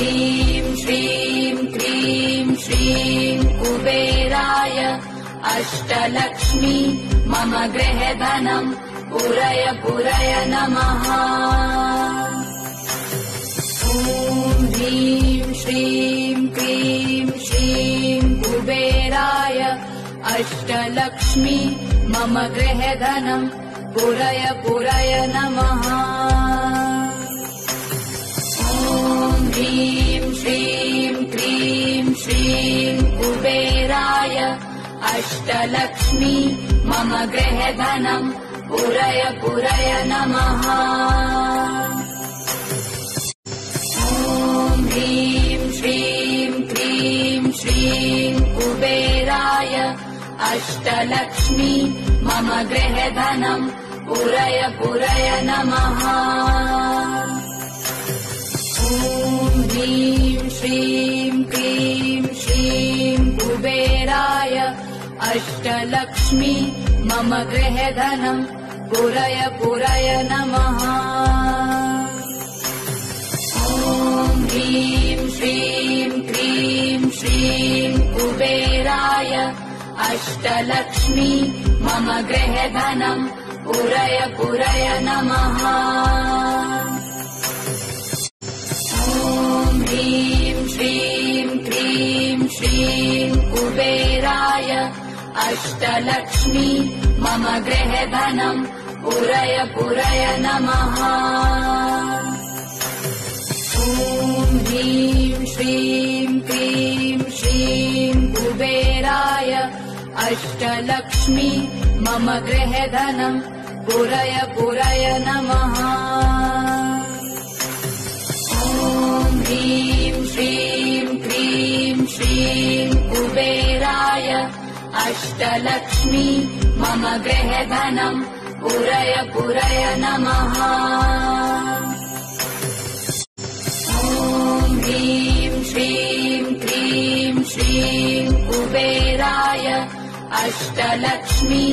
ह्रीं श्रीं क्रीं श्रीं कुबेराय अष्टलक्ष्मी मम गृहधनं पुरय पुरय नमः। ॐ ह्रीं श्रीं क्रीं श्रीं कुबेराय अष्टलक्ष्मी मम गृहधनं पुरय पुरय नमः। ॐ ह्रीं श्रीं क्रीं श्रीं कुबेराय अष्टलक्ष्मी मम गृहधनं पुरय पुरय नमः। ॐ ह्रीं श्रीं क्रीं श्रीं कुबेराय अष्टलक्ष्मी मम गृहधनं पुरय पुरय नमः। ॐ ह्रीं श्रीं क्रीं श्रीं कुबेराय अष्टलक्ष्मी मम गृहधनं पुरय पुरय नमः। ॐ ह्रीं श्रीं क्रीं श्रीं कुबेराय अष्टलक्ष्मी मम गृहधनं पुरय पुरय नमः। ॐ ह्रीं श्रीं क्रीं श्रीं कुबेराय अष्टलक्ष्मी मम गृहधनं पुरय पुरय नमः। ॐ ह्रीं श्रीं क्रीं श्रीं कुबेराय अष्टलक्ष्मी मम गृहधनं पुरय पुरय नमः। ॐ ह्रीं श्रीं क्रीं श्रीं कुबेराय अष्टलक्ष्मी मम गृहधनं पुरय पुरय नमः। ॐ ह्रीं श्रीं क्रीं श्रीं कुबेराय अष्टलक्ष्मी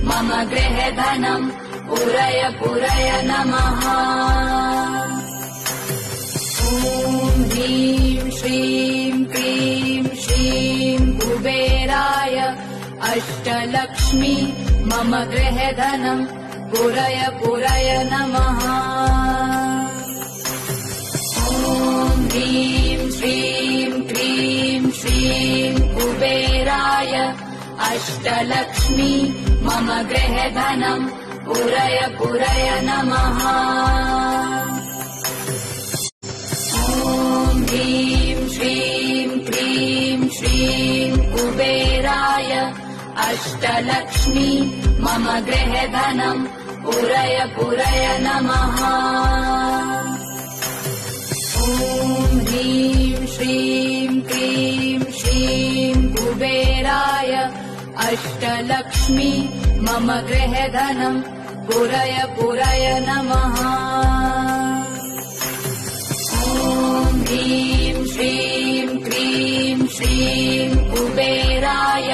मम गृहधनं पुरय पुरय नमः। ॐ ह्रीं श्रीं क्रीं श्रीं कुबेराय अष्टलक्ष्मी मम गृहधनं पुरय पुरय नमः। ॐ ह्रीं श्रीं क्रीं श्रीं कुबेराय अष्टलक्ष्मी मम गृहधनं पुरय पुरय नमः। ॐ ह्रीं श्रीं क्रीं श्रीं कुबेराय अष्टलक्ष्मी मम गृहधनं पुरय पुरय नमः। ॐ ह्रीं श्रीं क्रीं श्रीं कुबेराय अष्टलक्ष्मी मम गृहधनं पुरय पुरय नमः। ॐ ह्रीं श्रीं क्रीं श्रीं कुबेराय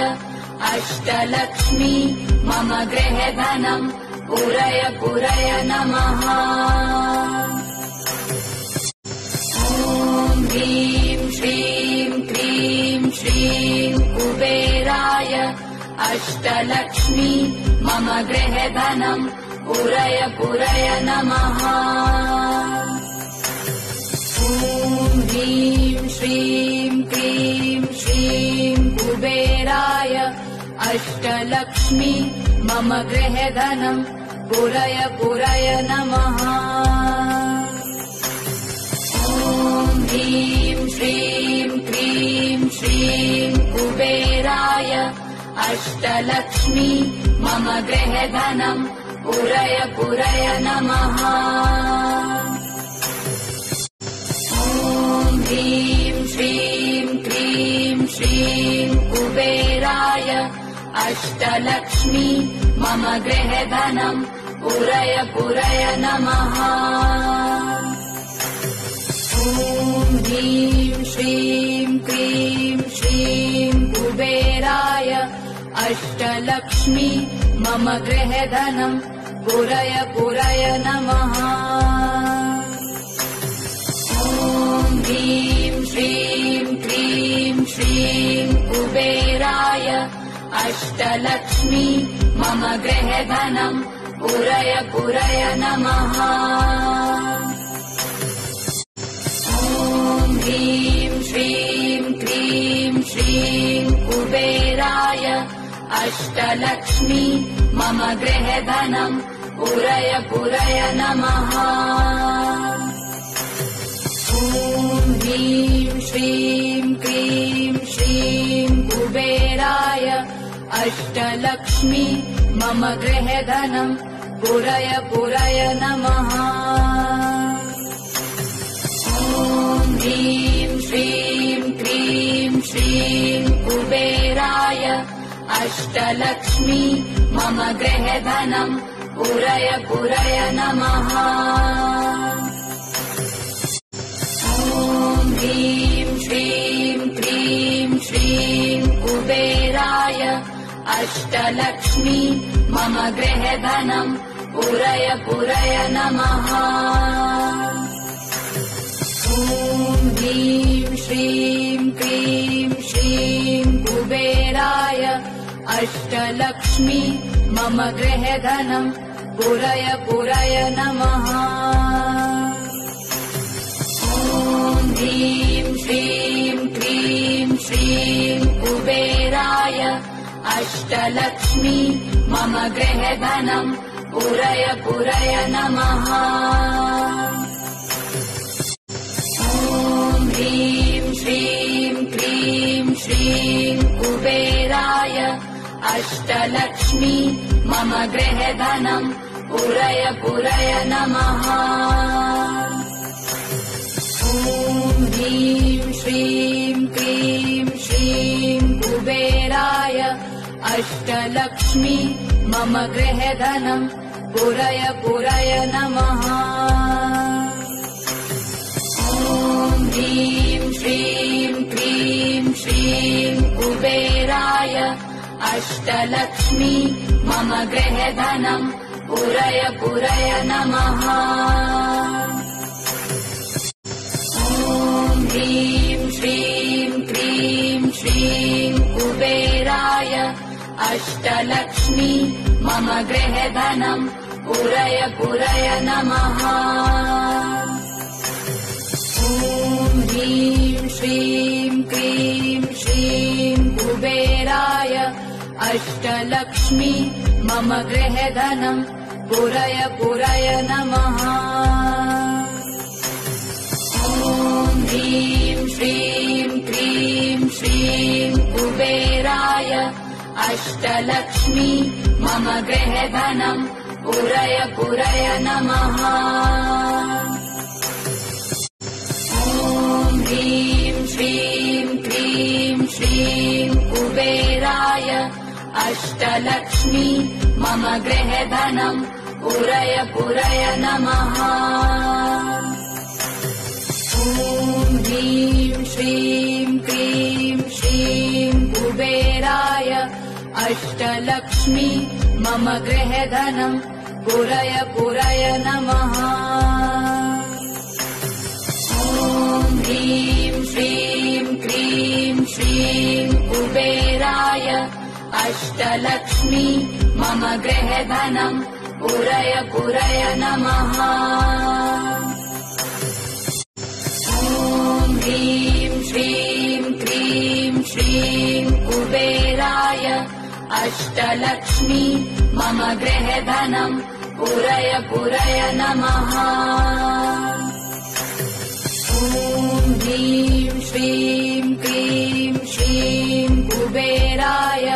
अष्टलक्ष्मी मम गृहधनं पुरय पुरय नमः। ॐ ह्रीं श्रीं क्रीं श्रीं कुबेराय अष्टलक्ष्मी मम गृहधनं पुरय पुरय नमः। ॐ ह्रीं श्रीं क्रीं श्रीं कुबेराय अष्टलक्ष्मी मम गृहधनं पुरय पुरय नमः। ॐ ह्रीं श्रीं क्रीं श्रीं कुबेराय अष्टलक्ष्मी मम गृहधनं पुरय पुरय नमः। ॐ ह्रीं श्रीं क्रीं श्रीं कुबेराय अष्टलक्ष्मी मम गृहधनं पुरय पुरय नमः। ॐ ह्रीं श्रीं क्रीं श्रीं कुबेराय अष्टलक्ष्मी मम गृहधनं पुरय पुरय नमः। ॐ ह्रीं अष्टलक्ष्मी मम गृहधनम् पुरय पुरय नमः। ॐ ह्रीं श्रीं क्रीं श्रीं कुबेराय अष्टलक्ष्मी मम गृहधनम् पुरय पुरय नमः। ॐ ह्रीं श्रीं क्रीं श्रीं कुबेराय अष्टलक्ष्मी मम गृहधनम् पुरय पुरय नमः। ॐ ह्रीं श्रीं क्रीं श्रीं कुबेराय अष्टलक्ष्मी मम गृहधनम् पुरय पुरय नमः। ॐ ह्रीं श्रीं क्रीं श्रीं कुबेराय अष्टलक्ष्मी मम गृहधनम् पुरय पुरय नमः। ॐ ह्रीं श्रीं क्रीं श्रीं कुबेराय अष्टलक्ष्मी मम गृहधनम् पुरय पुरय नमः। ॐ ह्रीं श्रीं क्रीं श्रीं कुबेराय अष्टलक्ष्मी मम गृहधनम् पुरय पुरय नमः। ॐ ह्रीं श्रीं क्रीं श्रीं कुबेराय अष्टलक्ष्मी मम गृहधनम् पुरय पुरय नमः। ॐ ह्रीं श्रीं क्रीं श्रीं कुबेराय अष्टलक्ष्मी मम गृहधनम् पुरय पुरय नमः। ॐ ह्रीं श्रीं क्रीं श्रीं कुबेराय अष्टलक्ष्मी मम गृहधनम् पुरय पुरय नमः। ॐ ह्रीं श्रीं क्रीं श्रीं कुबेराय अष्टलक्ष्मी मम गृहधनम् पुरय पुरय नमः। ॐ ह्रीं श्रीं क्रीं श्रीं कुबेराय अष्टलक्ष्मी मम गृहधनम् पुरय पुरय नमः। ॐ ह्रीं श्रीं क्रीं श्रीं कुबेराय अष्टलक्ष्मी मम गृहधनम् पुरय पुरय नमः। ॐ ह्रीं श्रीं क्रीं श्रीं कुबेराय अष्टलक्ष्मी मम गृहधनम् पुरय पुरय नमः। ॐ ह्रीं श्रीं क्रीं श्रीं कुबेराय अष्टलक्ष्मी मम गृहधनम् पुरय पुरय नमः। ॐ ह्रीं श्रीं क्रीं श्रीं कुबेराय अष्टलक्ष्मी मम गृहधनम् पुरय पुरय नमः। ॐ ह्रीं श्रीं क्रीं श्रीं कुबेराय अष्टलक्ष्मी मम गृहधनम् पुरय पुरय नमः। ॐ ह्रीं श्रीं क्रीं श्रीं कुबेराय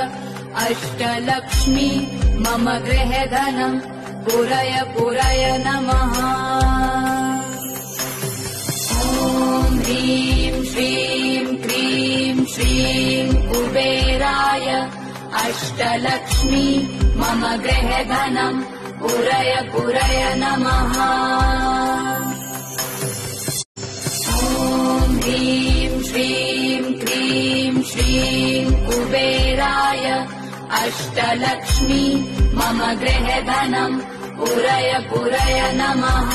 अष्टलक्ष्मी मम गृहधनम् पुरय पुरय नमः। ॐ ह्रीं श्रीं क्रीं श्रीं कुबेराय अष्टलक्ष्मी मम गृहधनम् पुरय पुरय नमः। ॐ ह्रीं श्रीं क्रीं श्रीं कुबेराय अष्टलक्ष्मी मम गृहधनम् पुरय पुरय नमः।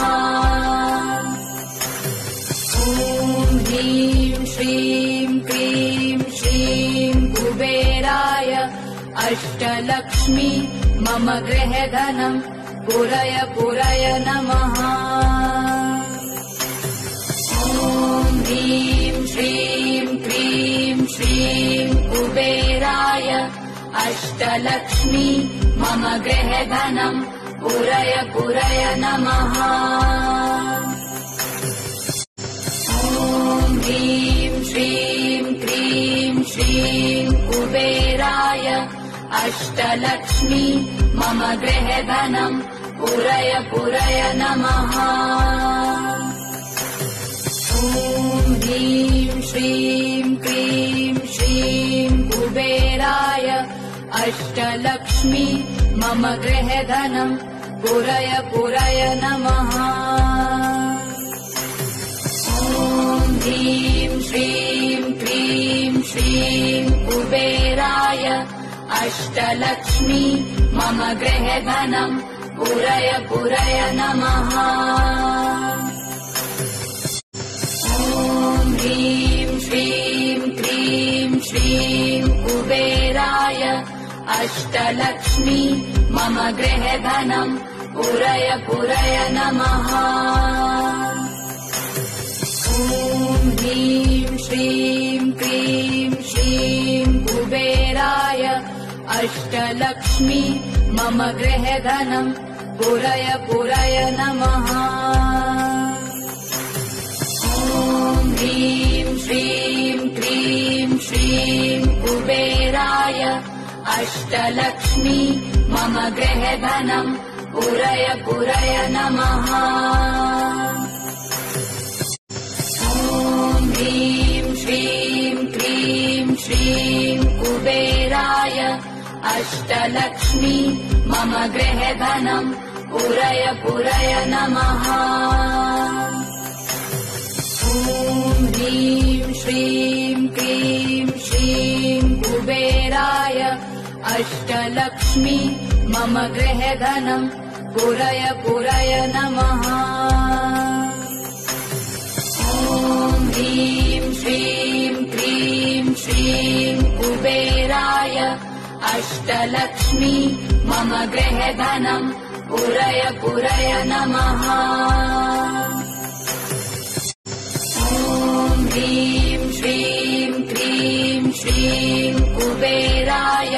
ॐ ह्रीं श्रीं क्रीं श्रीं कुबेराय अष्टलक्ष्मी मम गृहधनम् पुरय पुरय नमः। ॐ ह्रीं श्रीं क्रीं श्रीं कुबेराय अष्टलक्ष्मी मम गृहधनम् पुरय पुरय नमः। ॐ ह्रीं श्रीं क्रीं श्रीं कुबेराय अष्टलक्ष्मी मम गृहधनम् पुरय पुरय नमः। ॐ ह्रीं श्रीं क्रीं श्रीं कुबेराय अष्टलक्ष्मी मम गृहधनम् पुरय पुरय नमः। ॐ ह्रीं श्रीं क्रीं श्रीं कुबेराय अष्टलक्ष्मी मम गृहधनम् पुरय पुरय नमः। ॐ ह्रीं श्रीं क्रीं श्रीं कुबेराय अष्टलक्ष्मी मम गृहधनम् पुरय पुरय नमः। ॐ ह्रीं श्रीं क्रीं श्रीं कुबेराय अष्टलक्ष्मी मम गृहधनम् पुरय पुरय नमः। ॐ ह्रीं श्रीं क्रीं श्रीं कुबेराय अष्टलक्ष्मी मम गृहधनम् पुरय पुरय नमः। ॐ ह्रीं श्रीं क्रीं श्रीं कुबेराय अष्टलक्ष्मी मम गृहधनम् पुरय पुरय नमः। ॐ ह्रीं श्रीं क्रीं श्रीं कुबेराय अष्टलक्ष्मी मम गृहधनम् पुरय पुरय नमः। ॐ ह्रीं श्रीं क्रीं श्रीं कुबेराय अष्टलक्ष्मी मम गृहधनम् पुरय पुरय नमः। ॐ ह्रीं श्रीं क्रीं श्रीं कुबेराय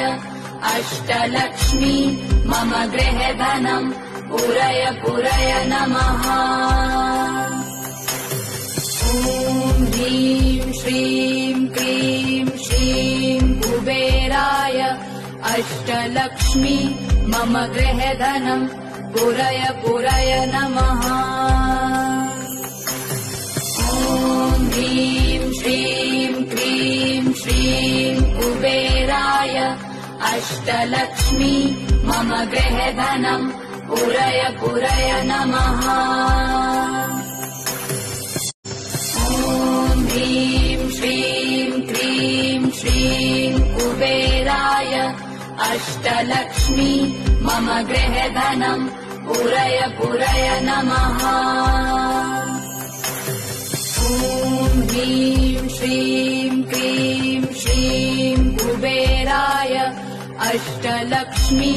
अष्टलक्ष्मी मम गृहधनम् पुरय पुरय नमः। ॐ ह्रीं श्रीं क्रीं श्रीं कुबेराय अष्टलक्ष्मी मम गृहधनम् पुरय पुरय नमः। ॐ ह्रीं श्रीं क्रीं श्रीं कुबेराय अष्टलक्ष्मी मम गृहधनम् पुरय पुरय नमः। ॐ ह्रीं श्रीं क्रीं श्रीं कुबेराय अष्टलक्ष्मी मम गृहधनम् पुरय पुरय नमः। ॐ ह्रीं श्रीं क्रीं श्रीं कुबेराय अष्टलक्ष्मी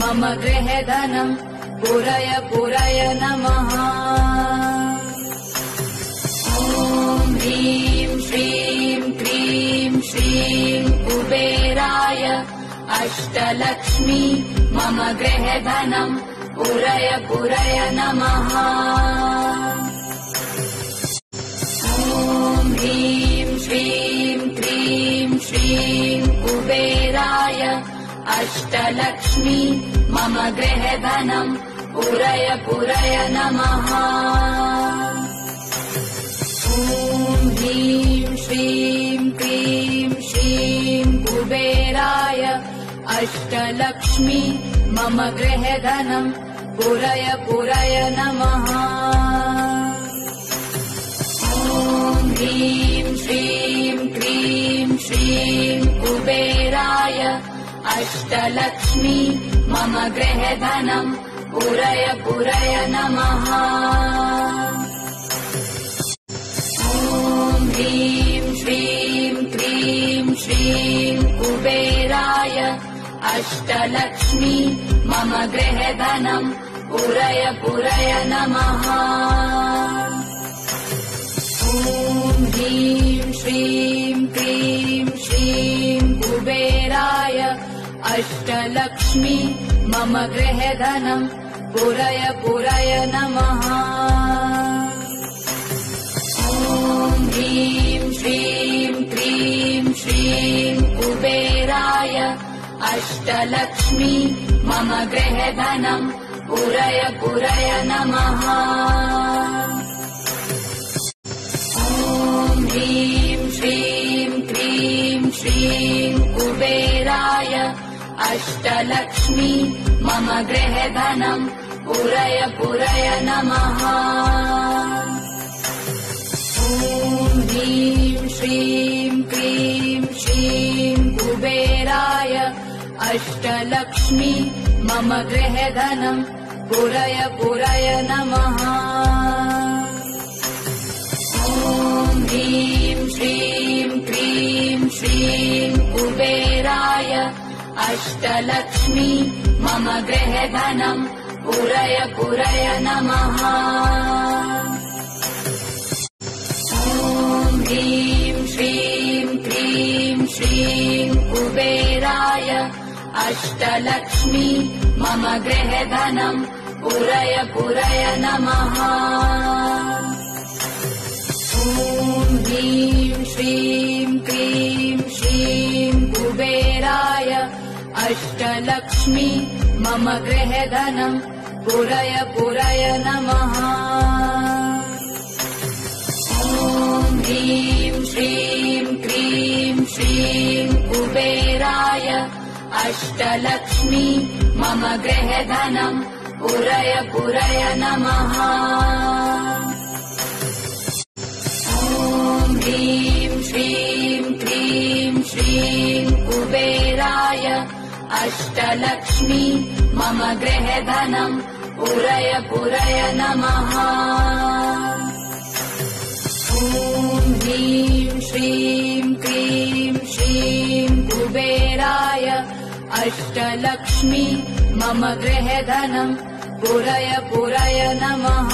मम गृहधनम् पुरय पुरय नमः। ॐ ह्रीं श्रीं क्रीं श्रीं कुबेराय अष्टलक्ष्मी मम गृहधनम् पुरय पुरय नमः। ॐ ह्रीं श्रीं क्रीं श्रीं कुबेराय अष्टलक्ष्मी मम गृहधनम् पुरय पुरय नमः। ॐ ह्रीं श्रीं क्रीं श्रीं कुबेराय अष्टलक्ष्मी मम गृहधनम् पुरय पुरय नमः। ॐ ह्रीं श्रीं क्रीं श्रीं कुबेराय अष्टलक्ष्मी मम गृहधनम् पुरय पुरय नमः। ॐ ह्रीं श्रीं क्रीं श्रीं कुबेराय अष्टलक्ष्मी मम गृहधनम् पूरय पूरय नमः। ॐ ह्रीं श्रीं क्रीं श्रीं कुबेराय अष्टलक्ष्मी मम गृहधनम् पूरय पूरय नमः। ॐ ह्रीं श्रीं क्रीं श्रीं कुबेराय अष्टलक्ष्मी मम गृहधनम् पूरय पूरय नमः। ॐ ह्रीं श्रीं क्रीं श्रीं कुबेराय अष्टलक्ष्मी मम गृहधनम् पूरय पूरय नमः। ॐ ह्रीं श्रीं क्रीं श्रीं कुबेराय अष्टलक्ष्मी मम गृहधनम् पूरय पूरय नमः। ॐ ह्रीं श्रीं क्रीं श्रीं कुबेराय अष्टलक्ष्मी मम गृहधनम् पूरय पूरय नमः। ॐ ह्रीं श्रीं क्रीं श्रीं कुबेराय अष्टलक्ष्मी मम गृहधनम् पूरय पूरय नमः। ॐ ह्रीं श्रीं क्रीं श्रीं कुबेराय अष्टलक्ष्मी मम गृहधनम् पूरय पूरय नमः। ॐ ह्रीं श्रीं क्रीं श्रीं कुबेराय अष्टलक्ष्मी मम गृहधनम् पूरय पूरय नमः। ॐ ह्रीं श्रीं क्रीं श्रीं कुबेराय अष्टलक्ष्मी मम गृहधनम् पूरय पूरय नमः। ॐ ह्रीं श्रीं क्रीं श्रीं कुबेराय अष्टलक्ष्मी मम गृहधनम् पूरय पूरय नमः।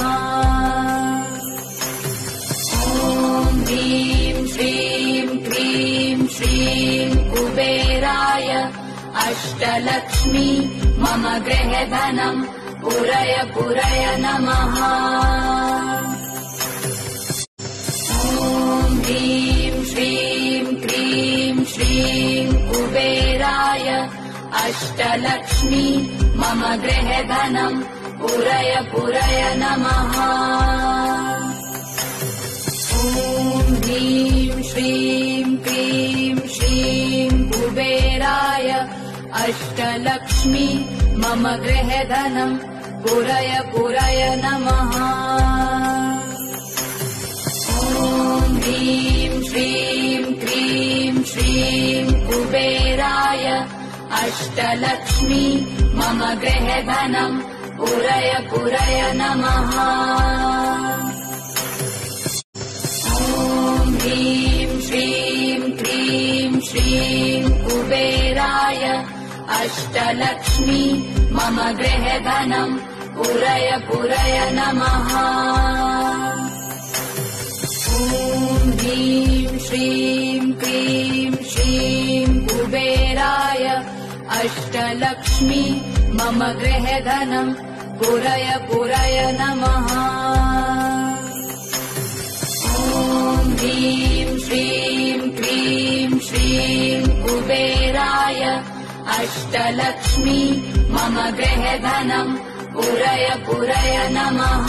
ॐ ह्रीं श्रीं क्रीं श्रीं कुबेराय अष्टलक्ष्मी मम गृहधनम् पूरय पूरय नमः। ॐ ह्रीं श्रीं क्रीं श्रीं कुबेराय अष्टलक्ष्मी मम गृहधनम् पूरय पूरय नमः। ॐ ह्रीं श्रीं क्रीं श्रीं कुबेराय अष्टलक्ष्मी मम गृहधनम् पूरय पूरय नमः। ॐ ह्रीं श्रीं क्रीं श्रीं कुबेराय अष्टलक्ष्मी मम गृहधनम् पूरय पूरय नमः। ॐ ह्रीं श्रीं क्रीं श्रीं कुबेराय अष्टलक्ष्मी मम गृहधनम् पूरय पूरय नमः। ॐ ह्रीं श्रीं क्रीं श्रीं कुबेराय अष्टलक्ष्मी मम गृहधनम् पूरय पूरय नमः। ॐ ह्रीं श्रीं क्रीं श्रीं कुबेराय अष्टलक्ष्मी मम गृहधनम् पूरय पूरय नमः।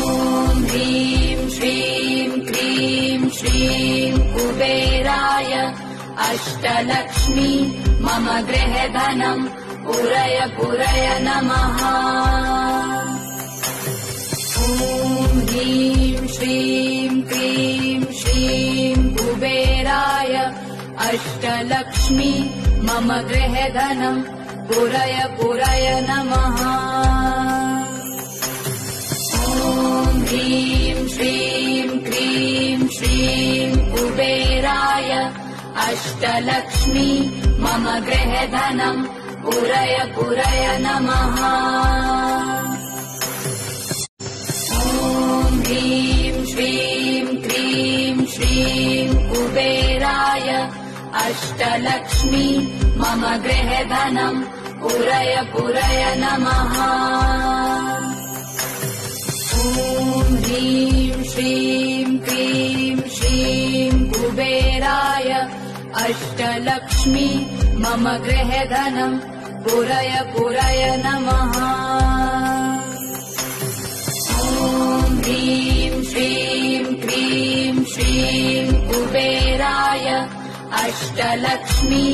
ॐ ह्रीं श्रीं क्रीं श्रीं कुबेराय अष्टलक्ष्मी मम गृहधनम् पूरय पूरय नमः। ॐ ह्रीं श्रीं क्रीं श्रीं कुबेराय अष्टलक्ष्मी मम गृहधनम् पूरय पूरय नमः। ॐ ह्रीं श्रीं क्रीं श्रीं कुबेराय अष्टलक्ष्मी मम गृहधनम् पुरय पुरय नमः। ॐ ह्रीं श्रीं क्रीं श्रीं कुबेराय अष्टलक्ष्मी मम गृहधनम् पुरय पुरय नमः। ॐ ह्रीं श्रीं क्रीं श्रीं कुबेराय अष्टलक्ष्मी मम गृहधनम् पुरय पुरय नमः। ॐ ह्रीं श्रीं क्रीं श्रीं कुबेराय अष्टलक्ष्मी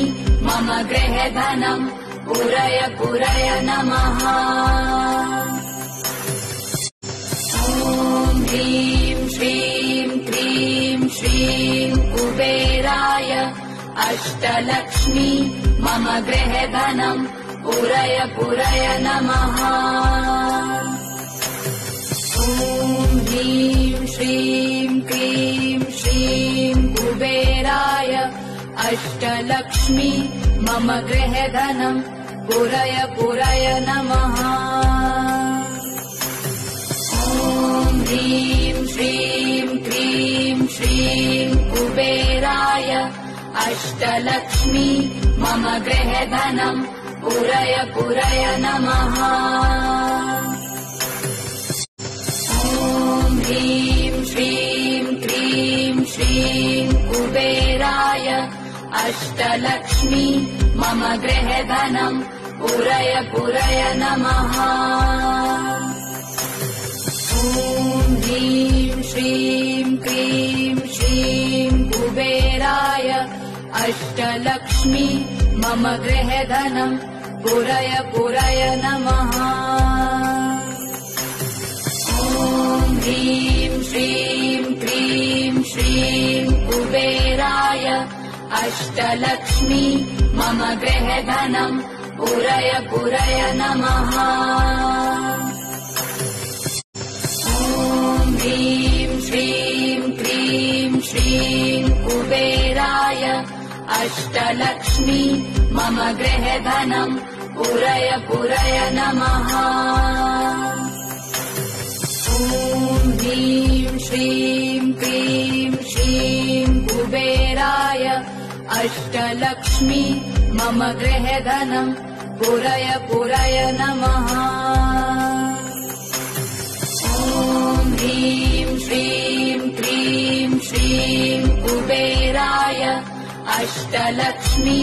मम गृहधनम् पुरय पुरय नमः। ॐ ह्रीं श्रीं क्रीं श्रीं कुबेराय अष्टलक्ष्मी मम गृहधनम् पुरय पुरय नमः। ॐ ह्रीं श्रीं क्रीं श्रीं कुबेराय अष्टलक्ष्मी मम गृहधनम् पुरय पुरय नमः। ॐ ह्रीं श्रीं क्रीं श्रीं कुबेराय अष्टलक्ष्मी मम गृहधनम् पुरय पुरय नमः। ॐ ह्रीं श्रीं क्रीं श्रीं कुबेराय अष्टलक्ष्मी मम गृहधनम् पुरय पुरय नमः। ॐ ह्रीं श्रीं क्रीं श्रीं कुबेराय अष्टलक्ष्मी मम गृहधनम् पुरय पुरय नमः। ॐ ह्रीं श्रीं क्रीं श्रीं कुबेराय अष्टलक्ष्मी मम गृहधनम् पुरय पुरय नमः। ॐ ह्रीं श्रीं क्रीं श्रीं कुबेराय अष्टलक्ष्मी मम गृहधनम् पुरय पुरय नमः। ॐ ह्रीं श्रीं क्रीं श्रीं कुबेराय अष्टलक्ष्मी मम गृहधनम् पुरय पुरय नमः। ॐ ह्रीं श्रीं क्रीं श्रीं कुबेराय अष्टलक्ष्मी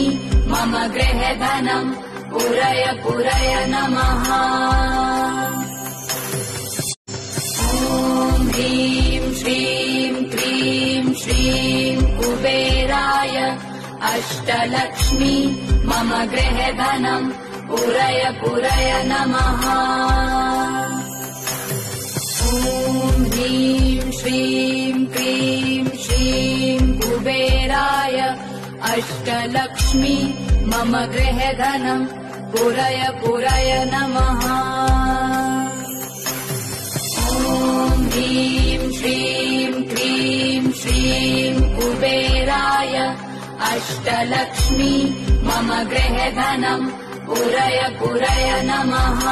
मम गृहधनम् पुरय पुरय नमः। ॐ ह्रीं श्रीं क्रीं श्रीं कुबेराय अष्टलक्ष्मी मम गृहधनम् पुरय पुरय नमः। ॐ ह्रीं श्रीं क्रीं श्रीं कुबेराय अष्टलक्ष्मी मम गृहधनम् पुरय पुरय नमः। ॐ ह्रीं श्रीं क्रीं श्रीं कुबेराय अष्टलक्ष्मी मम गृहधनम् पुरय पुरय नमः।